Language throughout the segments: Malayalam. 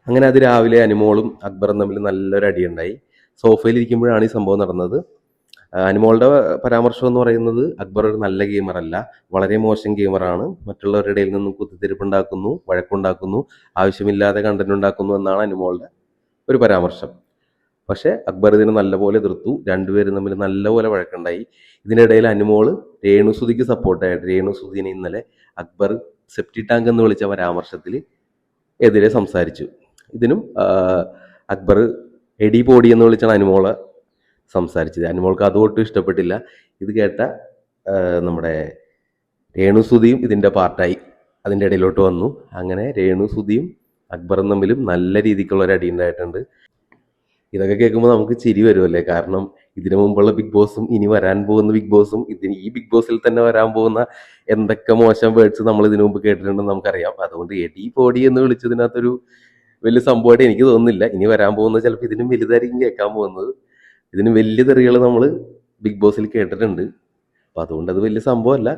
അങ്ങനെ അത് രാവിലെ അനുമോളും അക്ബറും തമ്മിൽ നല്ലൊരു അടിയുണ്ടായി. സോഫയിൽ ഇരിക്കുമ്പോഴാണ് ഈ സംഭവം നടന്നത്. അനുമോളുടെ പരാമർശം എന്ന് പറയുന്നത് അക്ബർ ഒരു നല്ല ഗെയിമർ അല്ല, വളരെ മോശം ഗെയിമറാണ്, മറ്റുള്ളവരുടെ ഇടയിൽ നിന്നും കുത്തിത്തിരിപ്പുണ്ടാക്കുന്നു, വഴക്കുണ്ടാക്കുന്നു, ആവശ്യമില്ലാതെ കണ്ടന്റ് ഉണ്ടാക്കുന്നു എന്നാണ് അനുമോളുടെ ഒരു പരാമർശം. പക്ഷേ അക്ബർ ഇതിനെ നല്ലപോലെ എതിർത്തു. രണ്ടുപേരും തമ്മിൽ നല്ലപോലെ വഴക്കുണ്ടായി. ഇതിനിടയിൽ അനുമോള് രേണുസുതിക്ക് സപ്പോർട്ടായിട്ട് രേണുസുതിനെ ഇന്നലെ അക്ബർ സെപ്റ്റി ടാങ്ക് എന്ന് വിളിച്ച പരാമർശത്തിൽ എതിരെ സംസാരിച്ചു. ഇതിനും അക്ബർ എടി പോടി എന്ന് വിളിച്ചാണ് അനുമോളെ സംസാരിച്ചത്. അനുമോൾക്ക് അതുകൊട്ടും ഇഷ്ടപ്പെട്ടില്ല. ഇത് കേട്ട നമ്മുടെ രേണുസുതിയും ഇതിൻ്റെ പാർട്ടായി അതിൻ്റെ ഇടയിലോട്ട് വന്നു. അങ്ങനെ രേണുസുതിയും അക്ബറും തമ്മിലും നല്ല രീതിക്കുള്ള ഒരു അടി ഉണ്ടായിട്ടുണ്ട്. ഇതൊക്കെ കേൾക്കുമ്പോൾ നമുക്ക് ചിരി വരുമല്ലേ, കാരണം ഇതിനു മുമ്പുള്ള ബിഗ് ബോസും ഇനി വരാൻ പോകുന്ന ബിഗ് ബോസും ഈ ബിഗ് ബോസിൽ തന്നെ വരാൻ പോകുന്ന എന്തൊക്കെ മോശം വേർഡ്സ് നമ്മൾ ഇതിനു മുമ്പ് കേട്ടിട്ടുണ്ടെന്ന് നമുക്കറിയാം. അതുകൊണ്ട് എടി പോടി എന്ന് വിളിച്ചതിനകത്തൊരു വലിയ സംഭവമായിട്ട് എനിക്ക് തോന്നുന്നില്ല. ഇനി വരാൻ പോകുന്നത് ചിലപ്പോൾ ഇതിനും വലുതായിരിക്കും കേൾക്കാൻ പോകുന്നത്. ഇതിന് വലിയ തെറികൾ നമ്മൾ ബിഗ് ബോസിൽ കേട്ടിട്ടുണ്ട്. അപ്പം അതുകൊണ്ട് അത് വലിയ സംഭവമല്ല.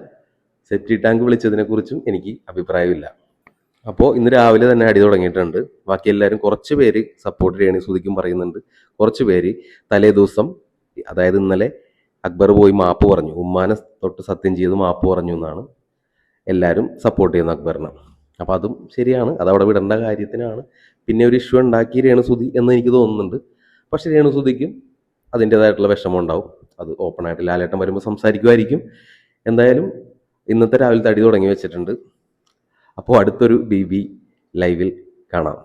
സെപ്റ്റി ടാങ്ക് വിളിച്ചതിനെക്കുറിച്ചും എനിക്ക് അഭിപ്രായമില്ല. അപ്പോൾ ഇന്ന് രാവിലെ തന്നെ അടി തുടങ്ങിയിട്ടുണ്ട്. ബാക്കി എല്ലാവരും കുറച്ച് പേര് സപ്പോർട്ട് രേണുസുതിക്കും പറയുന്നുണ്ട്. കുറച്ച് പേര് തലേ ദിവസം, അതായത് ഇന്നലെ അക്ബർ പോയി മാപ്പ് പറഞ്ഞു, ഉമ്മാനെ തൊട്ട് സത്യം ചെയ്ത് മാപ്പ് പറഞ്ഞു എന്നാണ് എല്ലാവരും സപ്പോർട്ട് ചെയ്യുന്നത് അക്ബറിനെ. അപ്പോൾ അതും ശരിയാണ്, അതവിടെ വിടേണ്ട കാര്യത്തിനാണ്. പിന്നെ ഒരു ഇഷ്യൂ ഉണ്ടാക്കി രേണുസുതി എന്ന് എനിക്ക് തോന്നുന്നുണ്ട്. പക്ഷേ രേണുസുതിക്കും അതിൻ്റേതായിട്ടുള്ള വിഷമം ഉണ്ടാവും. അത് ഓപ്പണായിട്ട് ലാലേട്ടൻ വരുമ്പോൾ സംസാരിക്കുമായിരിക്കും. എന്തായാലും ഇന്നത്തെ രാവിലത്തെ അടി തുടങ്ങി വെച്ചിട്ടുണ്ട്. അപ്പോൾ അടുത്തൊരു BB ലൈവിൽ കാണാം.